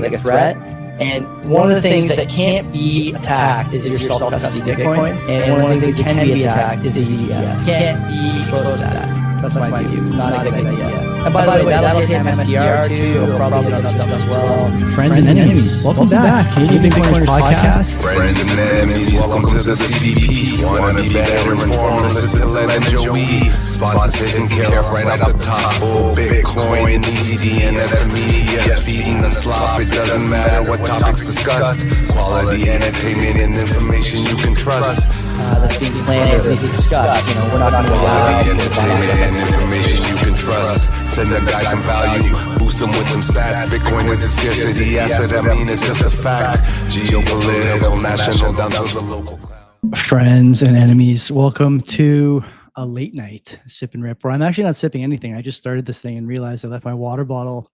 like a threat. And one of the things that can't be attacked is your self-custody Bitcoin. And one of the things that can be attacked is the ETF. You can't be exposed to that. That's my view. It's not a good idea. And by the way, that'll hit MSTR too. It'll probably hit other stuff as well. Friends and enemies, welcome back. Canadian Bitcoiners Podcast. Friends and enemies, welcome to the CBP. Wanna be better informed, listen to Len and Joey. Sponsors taken care of right off the top. Oh, Bitcoin, easy DNS media, feeding the slop. It doesn't matter what topics discussed. Quality entertainment and information you can trust. That's being planned or at least discussed. We're not going to allow entertainment and information you can trust. Send them guys some value, boost them with some stats. Bitcoin is a scarcity asset, it's just a fact. Geopolitical, national, down to the local. Friends and enemies, welcome to a late night sip and rip, where I'm actually not sipping anything. I just started this thing and realized I left my water bottle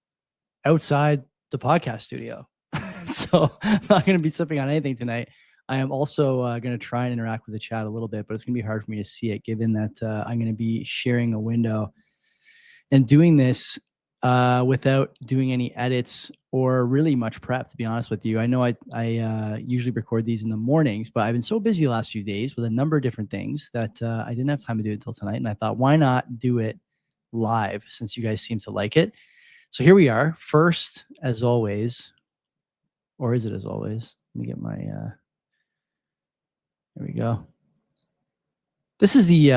outside the podcast studio. So I'm not going to be sipping on anything tonight. I am also going to try and interact with the chat a little bit, but it's going to be hard for me to see it given that I'm going to be sharing a window and doing this without doing any edits or really much prep, to be honest with you. I know I usually record these in the mornings, but I've been so busy the last few days with a number of different things that I didn't have time to do it until tonight. And I thought, why not do it live since you guys seem to like it? So here we are. First, as always, or is it as always? Let me get my... There we go. This is the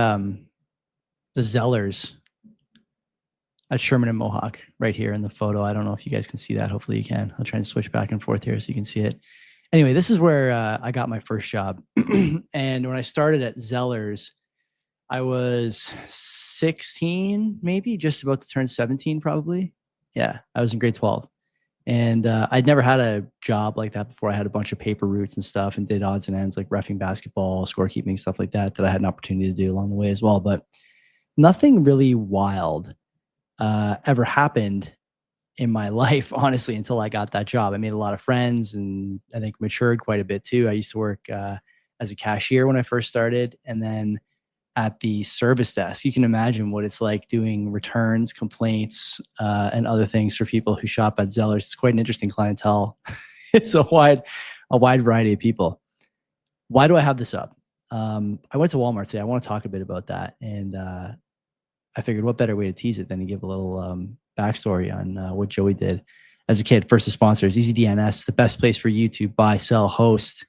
Zellers at Sherman and Mohawk right here in the photo. I don't know if you guys can see that. Hopefully you can. I'll try and switch back and forth here so you can see it. Anyway, this is where I got my first job. And when I started at Zellers, I was 16, maybe just about to turn 17 probably. Yeah, I was in grade 12. And I'd never had a job like that before. I had a bunch of paper routes and stuff and did odds and ends like reffing basketball, scorekeeping, stuff like that I had an opportunity to do along the way as well. But nothing really wild ever happened in my life, honestly, until I got that job. I made a lot of friends and I think matured quite a bit too. I used to work as a cashier when I first started, and then at the service desk. You can imagine what it's like doing returns, complaints, and other things for people who shop at Zellers. It's quite an interesting clientele. It's a wide variety of people. Why do I have this up? I went to Walmart today. I want to talk a bit about that. And I figured what better way to tease it than to give a little backstory on what Joey did as a kid. First, the sponsors, EasyDNS, the best place for you to buy, sell, host,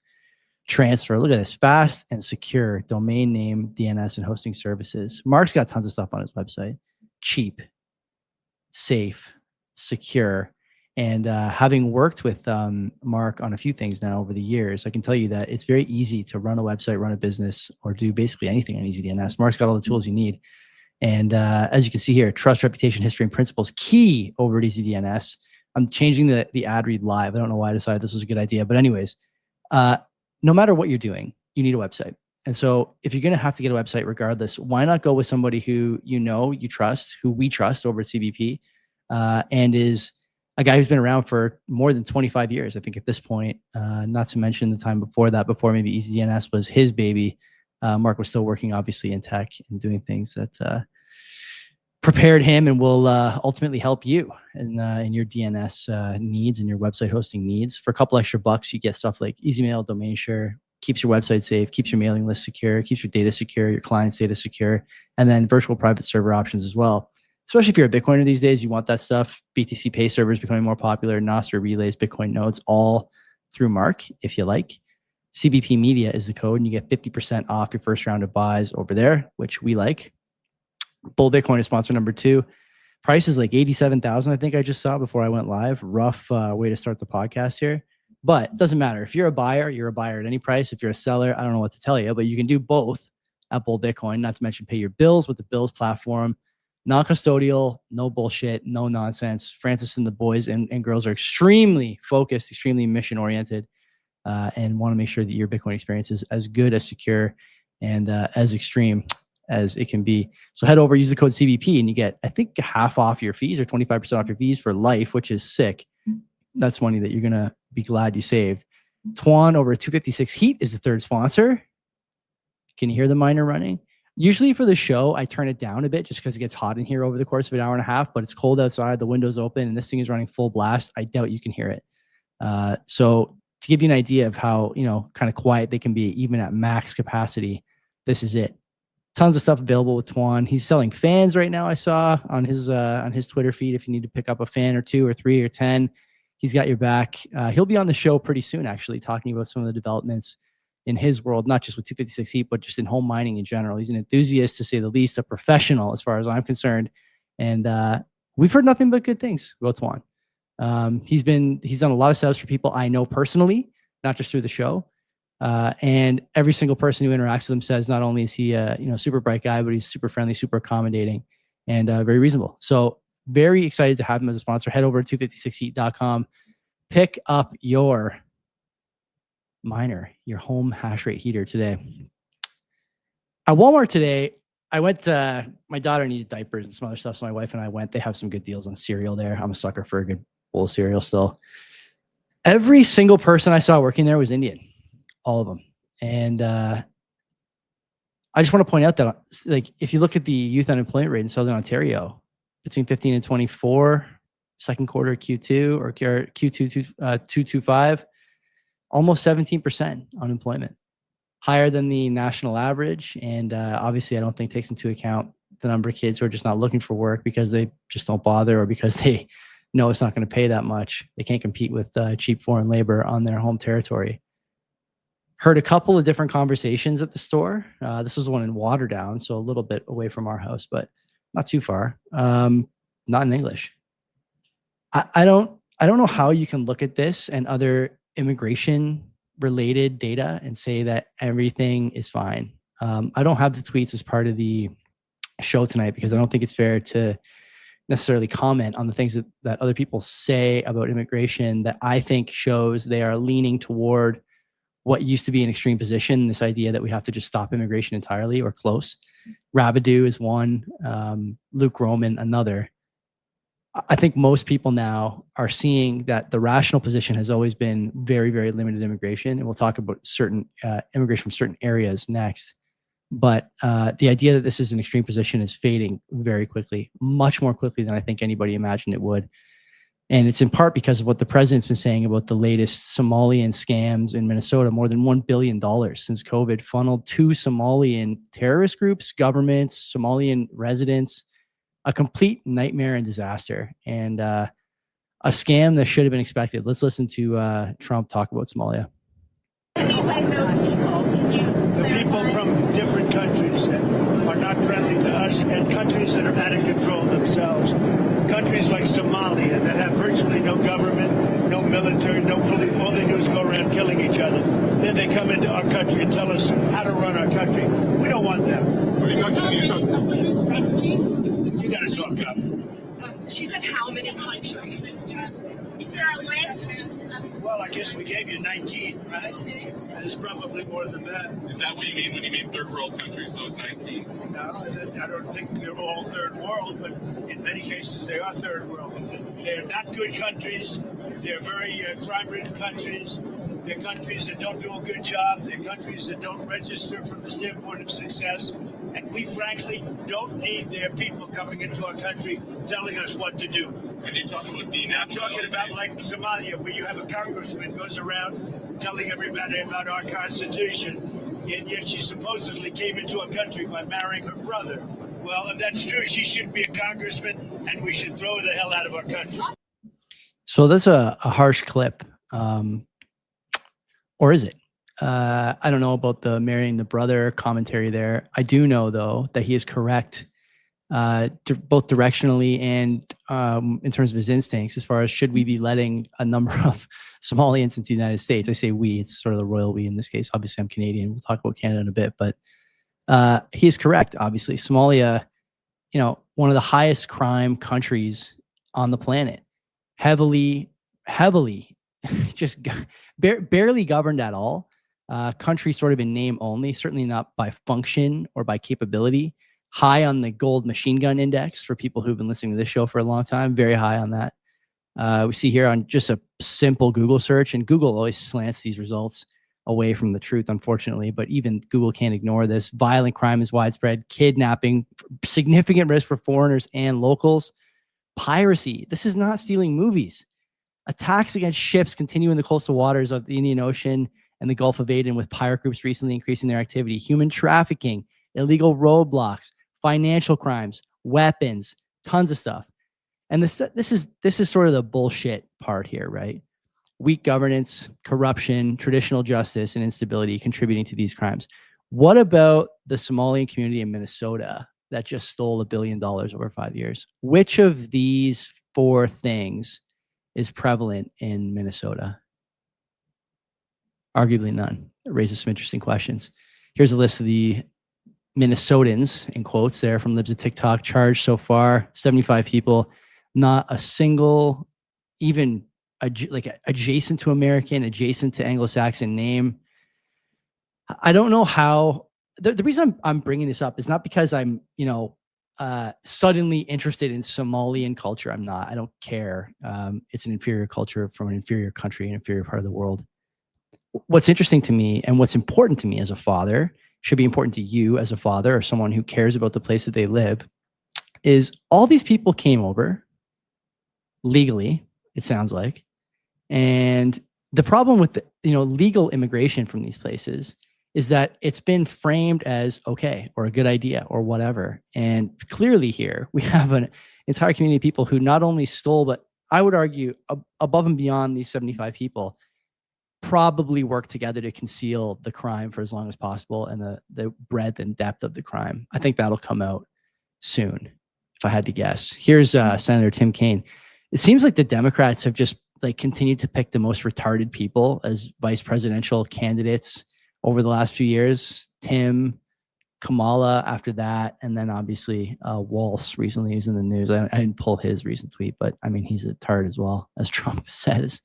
transfer. Look at this, fast and secure domain name, DNS, and hosting services. Mark's got tons of stuff on his website. Cheap, safe, secure. And having worked with Mark on a few things now over the years, I can tell you that it's very easy to run a website, run a business, or do basically anything on EasyDNS. Mark's got all the tools you need. And as you can see here, trust, reputation, history, and principles key over at EasyDNS. I'm changing the ad read live. I don't know why I decided this was a good idea. But anyways, no matter what you're doing, you need a website. And so if you're going to have to get a website regardless, why not go with somebody who you trust, who we trust over at CBP, and is a guy who's been around for more than 25 years, I think at this point, not to mention the time before that, before maybe EasyDNS was his baby. Mark was still working obviously in tech and doing things that prepared him and will ultimately help you in your DNS needs and your website hosting needs. For a couple extra bucks, you get stuff like EasyMail, Domain Share, keeps your website safe, keeps your mailing list secure, keeps your data secure, your client's data secure, and then virtual private server options as well. Especially if you're a Bitcoiner these days, you want that stuff. BTC Pay servers becoming more popular, Nostr relays, Bitcoin nodes, all through Mark, if you like. CBP Media is the code, and you get 50% off your first round of buys over there, which we like. Bull Bitcoin is sponsor number 2. Price is like $87,000. I think I just saw before I went live. Rough way to start the podcast here, but it doesn't matter. If you're a buyer, you're a buyer at any price. If you're a seller, I don't know what to tell you, but you can do both at Bull Bitcoin. Not to mention pay your bills with the Bills platform. Non-custodial, no bullshit, no nonsense. Francis and the boys and girls are extremely focused, extremely mission-oriented, and want to make sure that your Bitcoin experience is as good, as secure, and as extreme as it can be. So head over, use the code CBP, and you get, I think, half off your fees or 25% off your fees for life, which is sick. That's money that you're going to be glad you saved. Twan over 256 Heat is the third sponsor. Can you hear the miner running? Usually for the show, I turn it down a bit just because it gets hot in here over the course of an hour and a half, but it's cold outside, the window's open, and this thing is running full blast. I doubt you can hear it. So to give you an idea of how, kind of quiet they can be, even at max capacity, this is it. Tons of stuff available with Twan. He's selling fans right now. I saw on his Twitter feed. If you need to pick up a fan or 2 or 3 or 10, he's got your back. He'll be on the show pretty soon, actually, talking about some of the developments in his world, not just with 256 Heat, but just in home mining in general. He's an enthusiast, to say the least, a professional as far as I'm concerned. And we've heard nothing but good things about Twan. He's done a lot of setups for people I know personally, not just through the show. And every single person who interacts with him says not only is he a super bright guy, but he's super friendly, super accommodating, and very reasonable. So very excited to have him as a sponsor. Head over to 256heat.com. Pick up your miner, your home hash rate heater today. At Walmart today, I went my daughter needed diapers and some other stuff, so my wife and I went. They have some good deals on cereal there. I'm a sucker for a good bowl of cereal still. Every single person I saw working there was Indian. All of them. And I just want to point out that, like, if you look at the youth unemployment rate in Southern Ontario, between 15 and 24, second quarter Q2 or Q2 225, almost 17% unemployment, higher than the national average. And obviously, I don't think takes into account the number of kids who are just not looking for work because they just don't bother, or because they know it's not going to pay that much. They can't compete with cheap foreign labor on their home territory. Heard a couple of different conversations at the store. This was one in Waterdown, so a little bit away from our house, but not too far. Not in English. I don't know how you can look at this and other immigration related data and say that everything is fine. I don't have the tweets as part of the show tonight because I don't think it's fair to necessarily comment on the things that other people say about immigration that I think shows they are leaning toward what used to be an extreme position, this idea that we have to just stop immigration entirely or close. Rabidou is one, Luke Roman another. I think most people now are seeing that the rational position has always been very, very limited immigration. And we'll talk about certain immigration from certain areas next. But the idea that this is an extreme position is fading very quickly, much more quickly than I think anybody imagined it would. And it's in part because of what the president's been saying about the latest Somalian scams in Minnesota. More than $1 billion since COVID funneled to Somalian terrorist groups, governments, Somalian residents, a complete nightmare and disaster, and a scam that should have been expected. Let's listen to Trump talk about Somalia. The people from different countries that are not friendly to us, and countries that are out of control themselves. Countries like Somalia that have virtually no government, no military, no police. All they do is go around killing each other. Then they come into our country and tell us how to run our country. We don't want them. What are you talking? You got to talk up. She said how many countries? Is there a list? Well, I guess we gave you 19, right? There's probably more than that. Is that what you mean when you mean third world countries, those 19? No, I don't think they're all third world, but in many cases they are third world. They're not good countries. They're very crime-ridden countries. They're countries that don't do a good job. They're countries that don't register from the standpoint of success. And we, frankly, don't need their people coming into our country telling us what to do. When you talk about I'm talking about like Somalia, where you have a congressman goes around telling everybody about our Constitution, and yet she supposedly came into a country by marrying her brother. Well, if that's true, she shouldn't be a congressman, and we should throw her the hell out of our country. So that's a harsh clip. Or is it? I don't know about the marrying the brother commentary there. I do know, though, that he is correct, both directionally and in terms of his instincts, as far as should we be letting a number of Somalians into the United States. I say we, it's sort of the royal we in this case. Obviously, I'm Canadian. We'll talk about Canada in a bit, but he is correct, obviously. Somalia, one of the highest crime countries on the planet, heavily, just barely governed at all. Country sort of in name only, certainly not by function or by capability. High on the gold machine gun index for people who've been listening to this show for a long time, very high on that. We see here on just a simple Google search, and Google always slants these results away from the truth, unfortunately, but even Google can't ignore this. Violent crime is widespread, kidnapping, significant risk for foreigners and locals, piracy. This is not stealing movies. Attacks against ships continue in the coastal waters of the Indian Ocean and the Gulf of Aden, with pirate groups recently increasing their activity. Human trafficking, illegal roadblocks, financial crimes, weapons, tons of stuff. And this is sort of the bullshit part here, right? Weak governance, corruption, traditional justice, and instability contributing to these crimes. What about the Somalian community in Minnesota that just stole $1 billion over 5 years? Which of these 4 things is prevalent in Minnesota? Arguably none. It raises some interesting questions. Here's a list of the Minnesotans, in quotes there, from Libs of TikTok, charged so far, 75 people. Not a single, even adjacent to American, adjacent to Anglo-Saxon name. I don't know how. The reason I'm bringing this up is not because I'm, suddenly interested in Somalian culture. I'm not. I don't care. It's an inferior culture from an inferior country, an inferior part of the world. What's interesting to me and what's important to me as a father, should be important to you as a father or someone who cares about the place that they live, is all these people came over legally, it sounds like. And the problem with legal immigration from these places is that it's been framed as okay or a good idea or whatever. And clearly here we have an entire community of people who not only stole, but I would argue above and beyond these 75 people, probably work together to conceal the crime for as long as possible and the breadth and depth of the crime. I think that'll come out soon, if I had to guess. Here's Senator Tim Kaine. It seems like the Democrats have just continued to pick the most retarded people as vice presidential candidates over the last few years. Tim, Kamala after that, and then obviously Walz recently was in the news. I didn't pull his recent tweet, but I mean, he's a tard as well, as Trump says,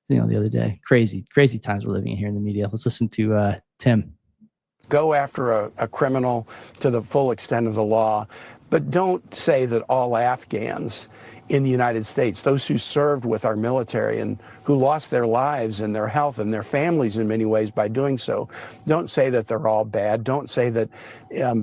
the other day. Crazy times we're living in here in the media. Let's listen to Tim. Go after a criminal to the full extent of the law, but don't say that all Afghans in the United States, those who served with our military and who lost their lives and their health and their families in many ways by doing so, don't say that they're all bad. Don't say that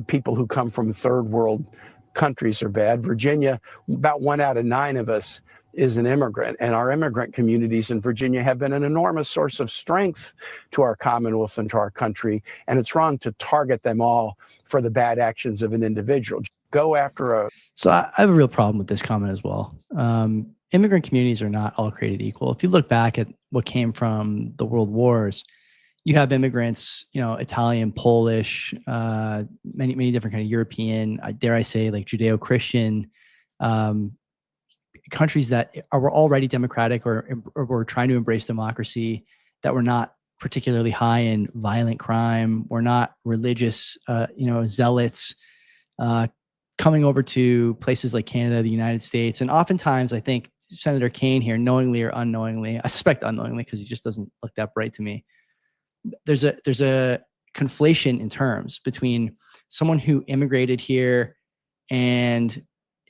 people who come from third world countries are bad. Virginia, about 1 out of 9 of us is an immigrant, and our immigrant communities in Virginia have been an enormous source of strength to our Commonwealth and to our country, and it's wrong to target them all for the bad actions of an individual. Go after So I have a real problem with this comment as well. Immigrant communities are not all created equal. If you look back at what came from the world wars, you have immigrants, Italian, Polish, many different kind of European, dare I say, like Judeo-Christian countries that were already democratic or were trying to embrace democracy, that were not particularly high in violent crime, were not religious, zealots, coming over to places like Canada, the United States. And oftentimes I think Senator Kaine here, knowingly or unknowingly, I suspect unknowingly because he just doesn't look that bright to me, there's a conflation in terms between someone who immigrated here and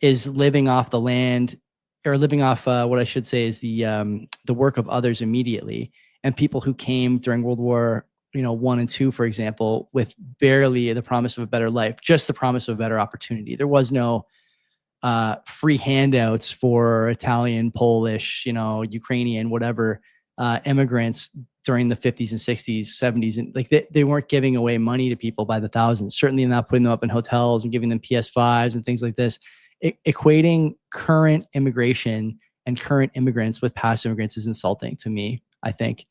is living off the land, or living off what I should say is the work of others immediately, and people who came during World War I and II, for example, with barely the promise of a better life, just the promise of a better opportunity. There was no free handouts for Italian, Polish, Ukrainian, whatever immigrants during the 50s and 60s, 70s, and they weren't giving away money to people by the thousands. Certainly not putting them up in hotels and giving them PS5s and things like this. Equating current immigration and current immigrants with past immigrants is insulting to me. I think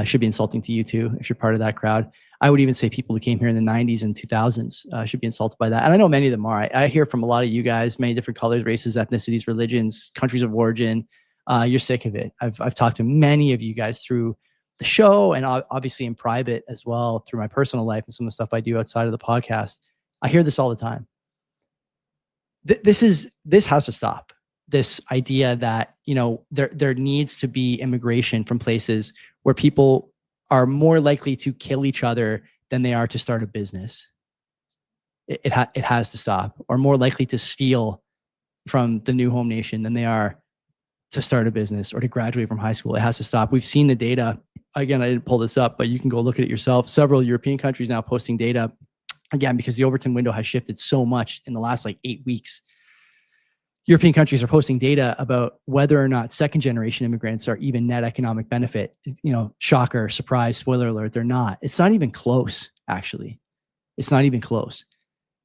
should be insulting to you too if you're part of that crowd. I would even say people who came here in the 90s and 2000s should be insulted by that. And I know many of them are. I hear from a lot of you guys, many different colors, races, ethnicities, religions, countries of origin. You're sick of it. I've talked to many of you guys through the show and obviously in private as well through my personal life and some of the stuff I do outside of the podcast. I hear this all the time. This has to stop. This idea that, there needs to be immigration from places where people are more likely to kill each other than they are to start a business. It has to stop. Or more likely to steal from the new home nation than they are to start a business or to graduate from high school. It has to stop. We've seen the data. Again, I didn't pull this up, but you can go look at it yourself. Several European countries now posting data, again, because the Overton window has shifted so much in the last 8 weeks. European countries are posting data about whether or not second generation immigrants are even net economic benefit. Shocker, surprise, spoiler alert, they're not. It's not even close, actually. It's not even close.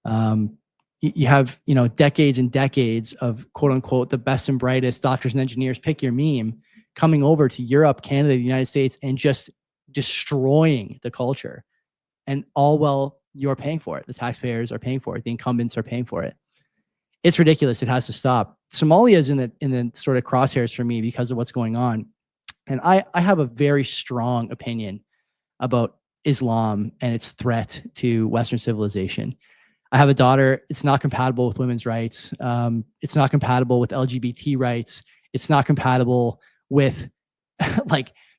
You have, decades and decades of quote unquote the best and brightest doctors and engineers, pick your meme, coming over to Europe, Canada, the United States, and just destroying the culture. And all while you're paying for it. The taxpayers are paying for it. The incumbents are paying for it. It's ridiculous. It has to stop. Somalia is in the sort of crosshairs for me because of what's going on. And I have a very strong opinion about Islam and its threat to Western civilization. I have a daughter. It's not compatible with women's rights. It's not compatible with LGBT rights. It's not compatible with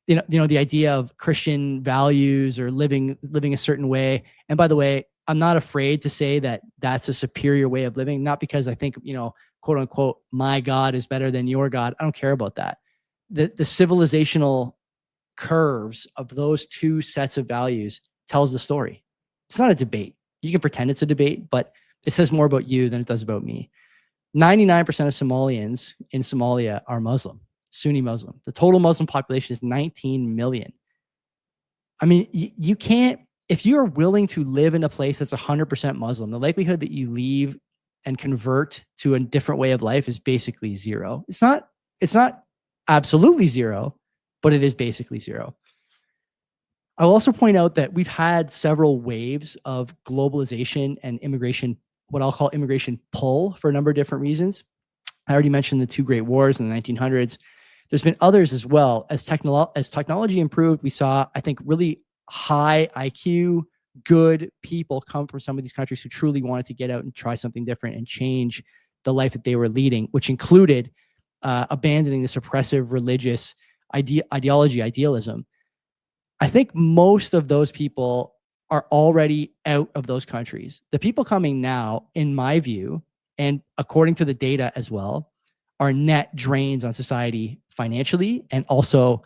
the idea of Christian values or living a certain way. And by the way, I'm not afraid to say that that's a superior way of living, not because I think, quote unquote, my God is better than your God. I don't care about that. The civilizational curves of those two sets of values tells the story. It's not a debate. You can pretend it's a debate, but it says more about you than it does about me. 99% of Somalians in Somalia are Muslim, Sunni Muslim. The total Muslim population is 19 million. I mean, you can't, if you're willing to live in a place that's 100% Muslim, the likelihood that you leave and convert to a different way of life is basically zero. It's not absolutely zero, but it is basically zero. I'll also point out that we've had several waves of globalization and immigration, what I'll call immigration pull, for a number of different reasons. I already mentioned the two great wars in the 1900s. There's been others as well. As technology improved, we saw, I think, really high IQ, good people come from some of these countries who truly wanted to get out and try something different and change the life that they were leading, which included abandoning this oppressive religious idealism. I think most of those people are already out of those countries. The people coming now, in my view, and according to the data as well, are net drains on society financially and also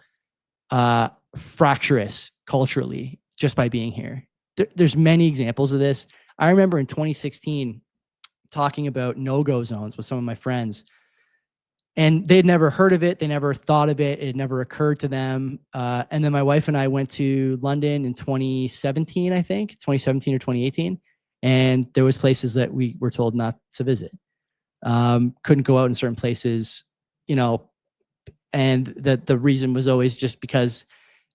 fractious culturally just by being here. There's many examples of this. I remember in 2016 talking about no-go zones with some of my friends, and they'd never heard of it. They never thought of it. It had never occurred to them. And then my wife and I went to London in 2017, I think, 2017 or 2018. And there was places that we were told not to visit. Couldn't go out in certain places, and that the reason was always just because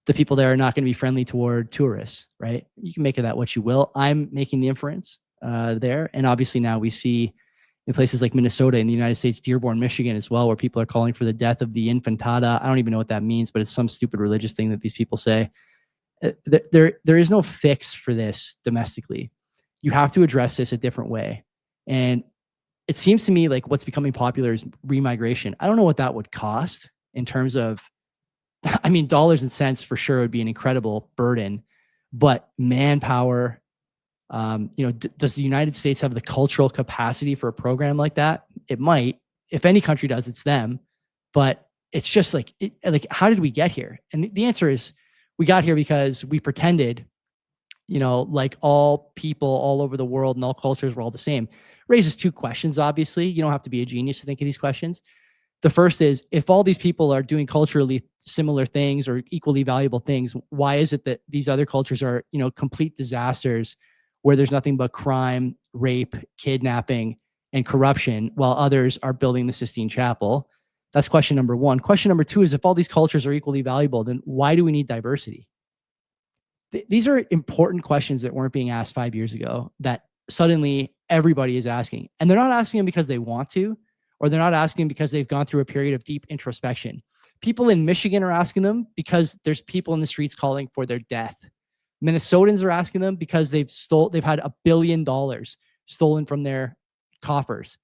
the people there are not going to be friendly toward tourists, right? You can make of that what you will. I'm making the inference there. And obviously now we see in places like Minnesota in the United States, Dearborn, Michigan as well, where people are calling for the death of the infantada. I don't even know what that means, but it's some stupid religious thing that these people say. There is no fix for this domestically. You have to address this a different way. And it seems to me like what's becoming popular is remigration. I don't know what that would cost in terms of, I mean, dollars and cents for sure would be an incredible burden, but manpower, does the United States have the cultural capacity for a program like that? It might. If any country does, it's them. But it's just like, how did we get here? And the answer is we got here because we pretended, like all people all over the world and all cultures were all the same. Raises two questions, obviously. You don't have to be a genius to think of these questions. The first is, if all these people are doing culturally similar things or equally valuable things, why is it that these other cultures are, complete disasters where there's nothing but crime, rape, kidnapping, and corruption, while others are building the Sistine Chapel? That's question number one. Question number two is, if all these cultures are equally valuable, then why do we need diversity? These are important questions that weren't being asked 5 years ago that suddenly everybody is asking. And they're not asking them because they want to, or they're not asking because they've gone through a period of deep introspection. People in Michigan are asking them because there's people in the streets calling for their death. Minnesotans are asking them because they've had $1 billion stolen from their coffers.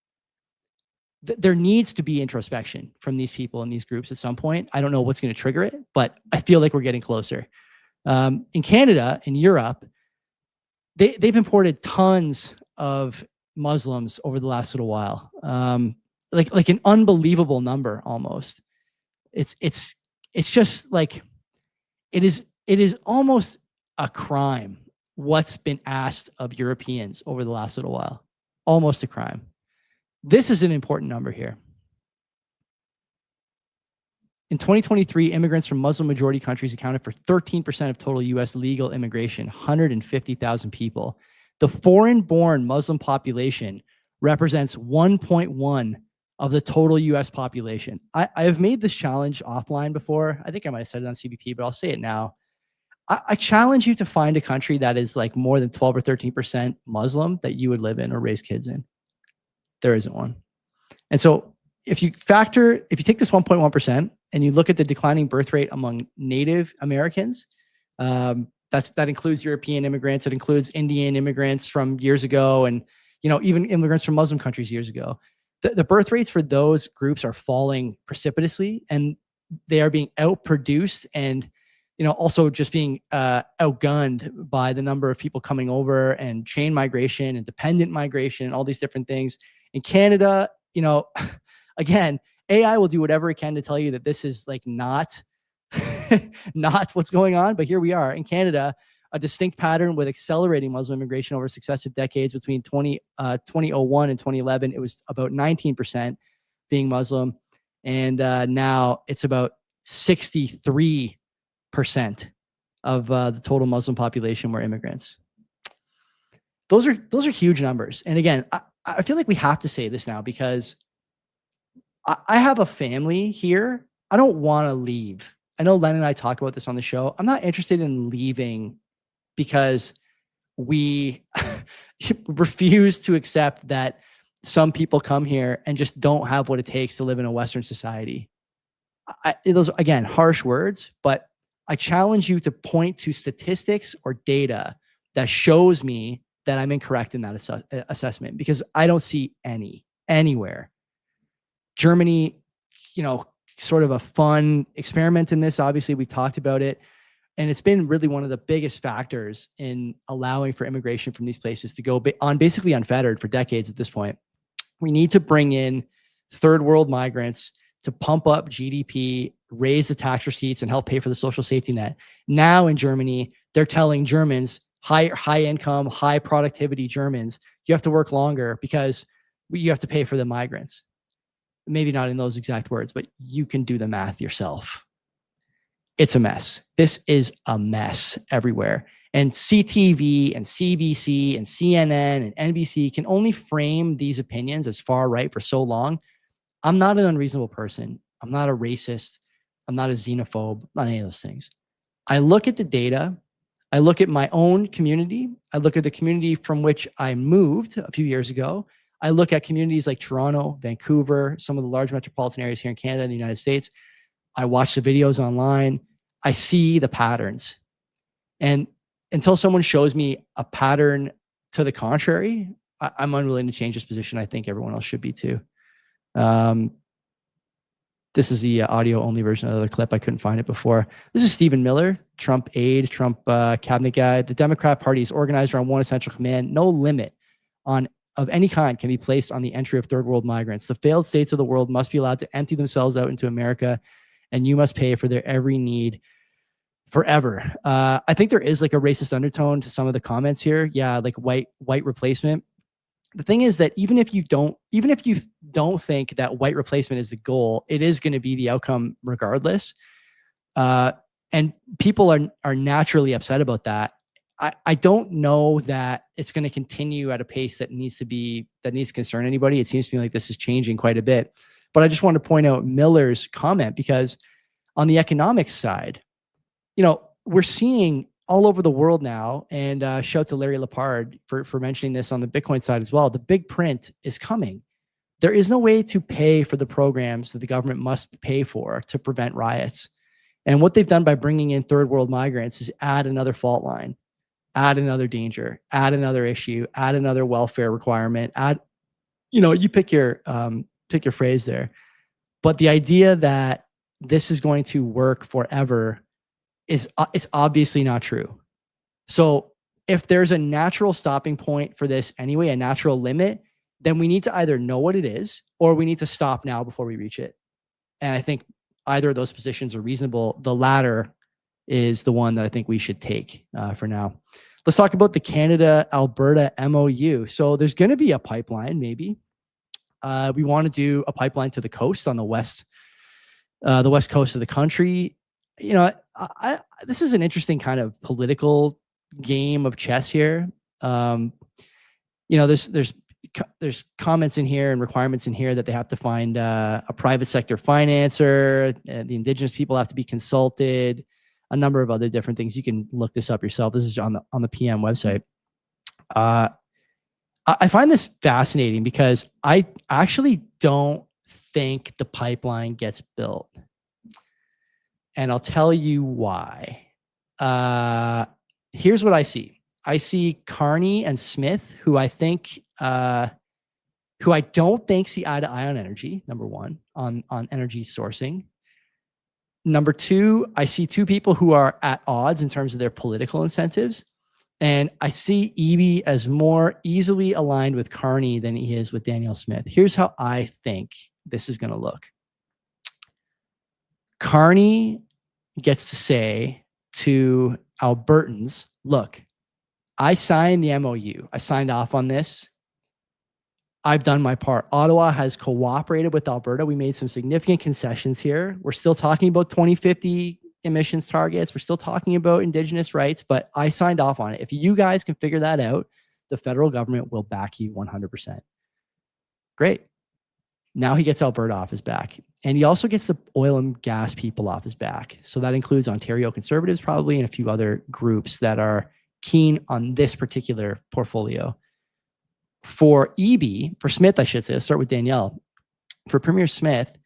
There needs to be introspection from these people in these groups at some point. I don't know what's going to trigger it, but I feel like we're getting closer. In Canada, in Europe, they've imported tons of Muslims over the last little while, like an unbelievable number almost. It's just like it is almost a crime what's been asked of Europeans over the last little while. Almost a crime. This is an important number here. In 2023, immigrants from Muslim majority countries accounted for 13% of total US legal immigration, 150,000 people. The foreign-born Muslim population represents 1.1 of the total US population. I have made this challenge offline before. I think I might have said it on CBP, but I'll say it now. I challenge you to find a country that is like more than 12 or 13% Muslim that you would live in or raise kids in. There isn't one. And so if you take this 1.1% and you look at the declining birth rate among Native Americans, that includes European immigrants, it includes Indian immigrants from years ago, and even immigrants from Muslim countries years ago. The birth rates for those groups are falling precipitously, and they are being outproduced and also just being outgunned by the number of people coming over and chain migration and dependent migration, all these different things. In Canada, again, AI will do whatever it can to tell you that this is like not what's going on, but here we are in Canada, a distinct pattern with accelerating Muslim immigration over successive decades. Between 2001 and 2011, it was about 19% being Muslim, and now it's about 63% of the total Muslim population were immigrants. Those are huge numbers. And again, I feel like we have to say this now because I have a family here. I don't want to leave. I know Len and I talk about this on the show. I'm not interested in leaving because we refuse to accept that some people come here and just don't have what it takes to live in a Western society. Those, again, harsh words, but I challenge you to point to statistics or data that shows me that I'm incorrect in that assessment, because I don't see anywhere. Germany, sort of a fun experiment in this. Obviously, we talked about it, and it's been really one of the biggest factors in allowing for immigration from these places to go on basically unfettered for decades at this point. We need to bring in third world migrants to pump up GDP, raise the tax receipts, and help pay for the social safety net. Now in Germany, they're telling Germans, high income, high productivity Germans, you have to work longer because you have to pay for the migrants. Maybe not in those exact words, but you can do the math yourself. It's a mess. This is a mess everywhere. And CTV and CBC and CNN and NBC can only frame these opinions as far right for so long. I'm not an unreasonable person. I'm not a racist. I'm not a xenophobe, not any of those things. I look at the data. I look at my own community. I look at the community from which I moved a few years ago. I look at communities like Toronto, Vancouver, some of the large metropolitan areas here in Canada and the United States. I watch the videos online. I see the patterns. And until someone shows me a pattern to the contrary, I'm unwilling to change this position. I think everyone else should be too. This is the audio-only version of the clip. I couldn't find it before. This is Stephen Miller, Trump aide, Trump cabinet guy. The Democrat Party is organized around one essential command: no limit of any kind can be placed on the entry of third world migrants. The failed states of the world must be allowed to empty themselves out into America, and you must pay for their every need forever. I think there is like a racist undertone to some of the comments here. Yeah, like white replacement. The thing is that even if you don't think that white replacement is the goal, it is going to be the outcome regardless. And people are naturally upset about that. I don't know that it's going to continue at a pace that needs to concern anybody. It seems to me like this is changing quite a bit. But I just want to point out Miller's comment, because on the economics side, we're seeing all over the world now, and shout to Larry Lepard for mentioning this on the Bitcoin side as well. The big print is coming. There is no way to pay for the programs that the government must pay for to prevent riots. And what they've done by bringing in third world migrants is add another fault line, add another danger, add another issue, add another welfare requirement, you pick your phrase there. But the idea that this is going to work forever it's obviously not true. So if there's a natural stopping point for this anyway, a natural limit, then we need to either know what it is or we need to stop now before we reach it. And I think either of those positions are reasonable. The latter is the one that I think we should take for now. Let's talk about the Canada-Alberta MOU. So there's going to be a pipeline, maybe. We want to do a pipeline to the coast on the west coast of the country. This is an interesting kind of political game of chess here. There's comments in here and requirements in here that they have to find a private sector financer. The indigenous people have to be consulted. A number of other different things. You can look this up yourself. This is on the PM website. I find this fascinating because I actually don't think the pipeline gets built, and I'll tell you why. Here's what I see. I see Carney and Smith, who I don't think see eye to eye on energy. Number one, on energy sourcing. Number two, I see two people who are at odds in terms of their political incentives. And I see Eby as more easily aligned with Carney than he is with Danielle Smith. Here's how I think this is going to look. Carney gets to say to Albertans, look, I signed the MOU. I signed off on this. I've done my part. Ottawa has cooperated with Alberta. We made some significant concessions here. We're still talking about 2050 emissions targets. We're still talking about Indigenous rights, but I signed off on it. If you guys can figure that out, the federal government will back you 100%. Great. Now he gets Alberta off his back. And he also gets the oil and gas people off his back. So that includes Ontario Conservatives probably and a few other groups that are keen on this particular portfolio. For Smith, I should say, let's start with Danielle. For Premier Smith,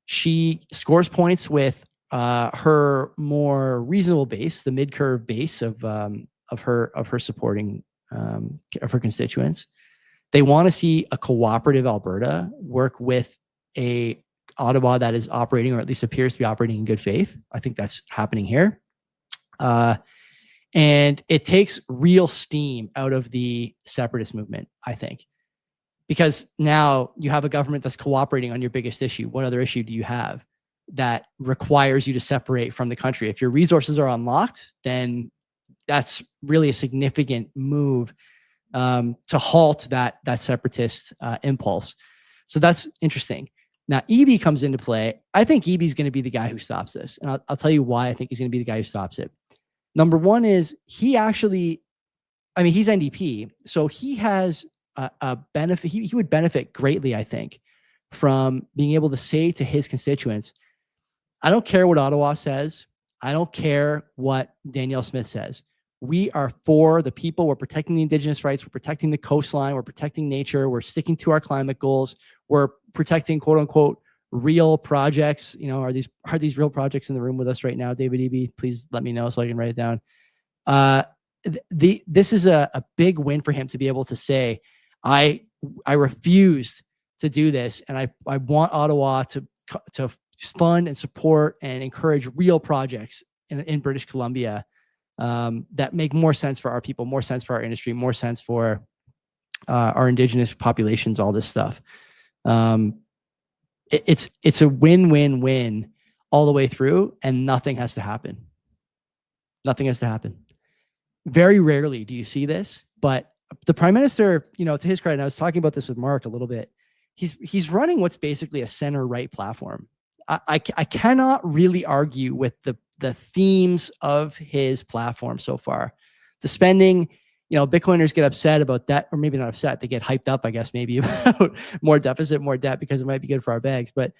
she scores points with her more reasonable base, the mid-curve base of her supporting of her constituents. They want to see a cooperative Alberta work with a Ottawa that is operating, or at least appears to be operating in good faith. I think that's happening here. And it takes real steam out of the separatist movement, I think, because now you have a government that's cooperating on your biggest issue. What other issue do you have that requires you to separate from the country? If your resources are unlocked, then that's really a significant move to halt that separatist impulse. So that's interesting. Now, Eby comes into play. I think Eby's going to be the guy who stops this. And I'll tell you why I think he's going to be the guy who stops it. Number one is he's NDP, so he has a benefit. He would benefit greatly, I think, from being able to say to his constituents, I don't care what Ottawa says. I don't care what Danielle Smith says. We are for the people. We're protecting the Indigenous rights. We're protecting the coastline. We're protecting nature. We're sticking to our climate goals. We're protecting, quote unquote, real projects. Are these real projects in the room with us right now? David Eby, please let me know so I can write it down. This is a big win for him to be able to say, I refused to do this, and I want Ottawa to fund and support and encourage real projects in British Columbia that make more sense for our people, more sense for our industry, more sense for our Indigenous populations, all this stuff. It's a win-win-win all the way through, and nothing has to happen. Nothing has to happen. Very rarely do you see this, but the Prime Minister, to his credit, and I was talking about this with Mark a little bit, he's running what's basically a center-right platform. I cannot really argue with the themes of his platform so far. The spending, Bitcoiners get upset about that, or maybe not upset. They get hyped up, I guess, maybe about more deficit, more debt, because it might be good for our bags. But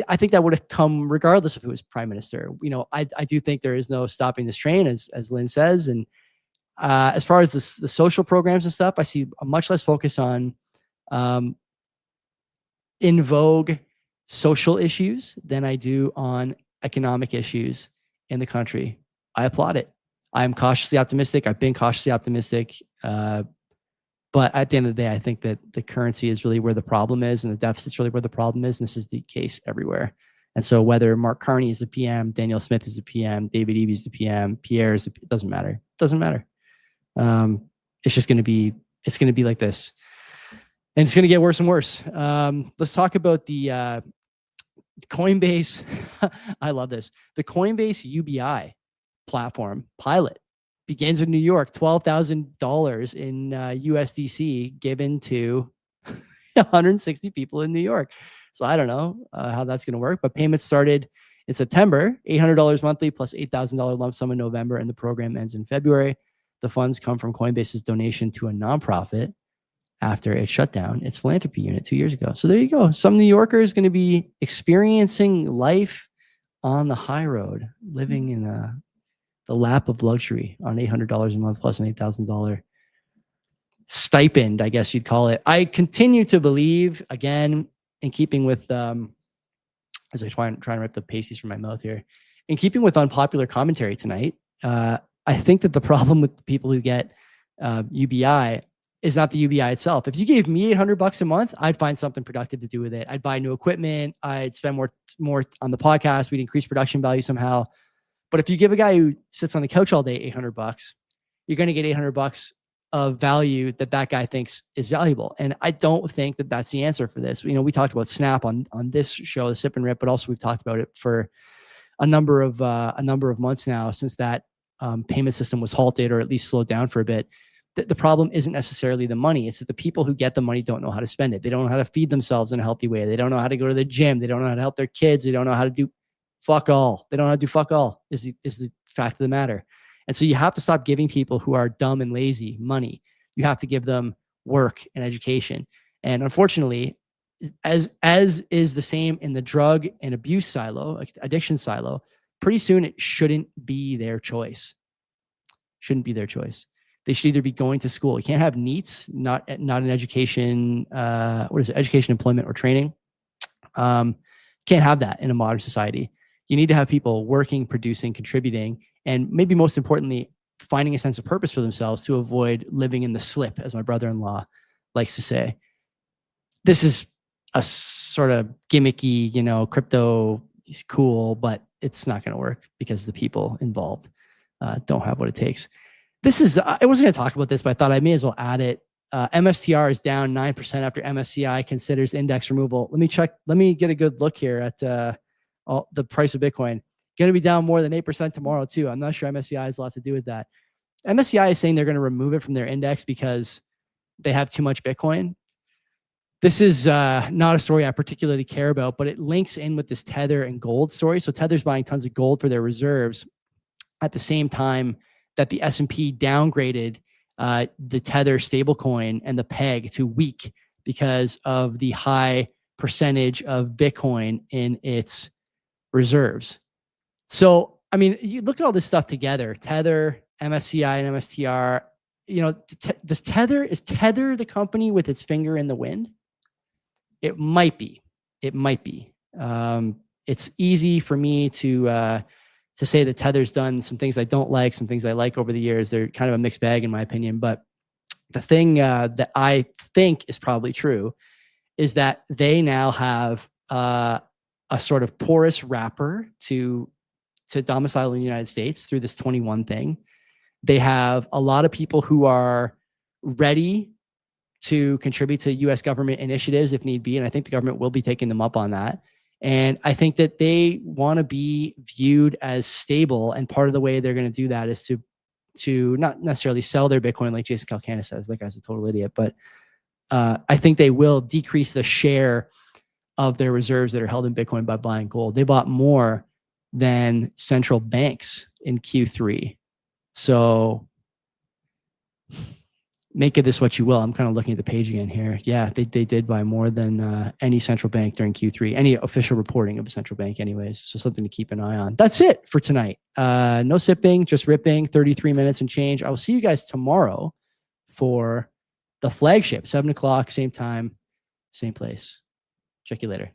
I think that would have come regardless of who was prime minister. I do think there is no stopping this train, as Lynn says. And as far as the social programs and stuff, I see a much less focus on in vogue social issues than I do on economic issues in the country. I applaud it. I'm cautiously optimistic. I've been cautiously optimistic. But at the end of the day, I think that the currency is really where the problem is, and the deficit's really where the problem is. And this is the case everywhere. And so whether Mark Carney is the PM, Danielle Smith is the PM, David Eby is the PM, Pierre is it doesn't matter. It doesn't matter. It's just going to be like this. And it's going to get worse and worse. Let's talk about the Coinbase. I love this. The Coinbase UBI platform pilot begins in New York. $12,000 in USDC given to 160 people in New York. So I don't know how that's going to work, but payments started in September, $800 monthly plus $8,000 lump sum in November, and the program ends in February. The funds come from Coinbase's donation to a nonprofit after it shut down its philanthropy unit 2 years ago. So there you go. Some New Yorker is going to be experiencing life on the high road, living in the lap of luxury on $800 a month plus an $8,000 stipend, I guess you'd call it. I continue to believe, again, in keeping with, as I try and rip the pasties from my mouth here, in keeping with unpopular commentary tonight, I think that the problem with the people who get UBI is not the UBI itself. If you gave me $800 a month, I'd find something productive to do with it. I'd buy new equipment. I'd spend more on the podcast. We'd increase production value somehow. But if you give a guy who sits on the couch all day $800, you're going to get $800 of value that guy thinks is valuable. And I don't think that that's the answer for this. You know, we talked about Snap on this show, the Sip and Rip, but also we've talked about it for a number of months now since that payment system was halted or at least slowed down for a bit. The problem isn't necessarily the money. It's that the people who get the money don't know how to spend it. They don't know how to feed themselves in a healthy way. They don't know how to go to the gym. They don't know how to help their kids. They don't know how to do fuck all. They don't know how to do fuck all is the fact of the matter. And so you have to stop giving people who are dumb and lazy money. You have to give them work and education. And unfortunately, as is the same in the drug and abuse silo, like addiction silo, pretty soon it shouldn't be their choice. Shouldn't be their choice. They should either be going to school. You can't have NEETs, not an education, education, employment, or training. Can't have that in a modern society. You need to have people working, producing, contributing, and maybe most importantly, finding a sense of purpose for themselves to avoid living in the slip, as my brother-in-law likes to say. This is a sort of gimmicky, crypto is cool, but it's not going to work because the people involved don't have what it takes. I wasn't going to talk about this, but I thought I may as well add it. MSTR is down 9% after MSCI considers index removal. Let me check. Let me get a good look here at the price of Bitcoin. Going to be down more than 8% tomorrow too. I'm not sure MSCI has a lot to do with that. MSCI is saying they're going to remove it from their index because they have too much Bitcoin. This is not a story I particularly care about, but it links in with this Tether and gold story. So Tether's buying tons of gold for their reserves at the same time that the S&P downgraded the Tether stablecoin and the peg to weak because of the high percentage of Bitcoin in its reserves. So, I mean, you look at all this stuff together, Tether, MSCI, and MSTR, is Tether the company with its finger in the wind? It might be. It's easy for me to say that Tether's done some things I don't like, some things I like over the years. They're kind of a mixed bag in my opinion. But the thing that I think is probably true is that they now have a sort of porous wrapper to domicile in the United States through this 21 thing. They have a lot of people who are ready to contribute to U.S. government initiatives if need be. And I think the government will be taking them up on that. And I think that they want to be viewed as stable. And part of the way they're going to do that is to not necessarily sell their Bitcoin like Jason Calcana says. That guy's a total idiot. But I think they will decrease the share of their reserves that are held in Bitcoin by buying gold. They bought more than central banks in Q3. So make of this what you will. I'm kind of looking at the page again here. Yeah, they did buy more than any central bank during Q3, any official reporting of a central bank anyways. So something to keep an eye on. That's it for tonight. No sipping, just ripping, 33 minutes and change. I will see you guys tomorrow for the flagship, 7 o'clock, same time, same place. Check you later.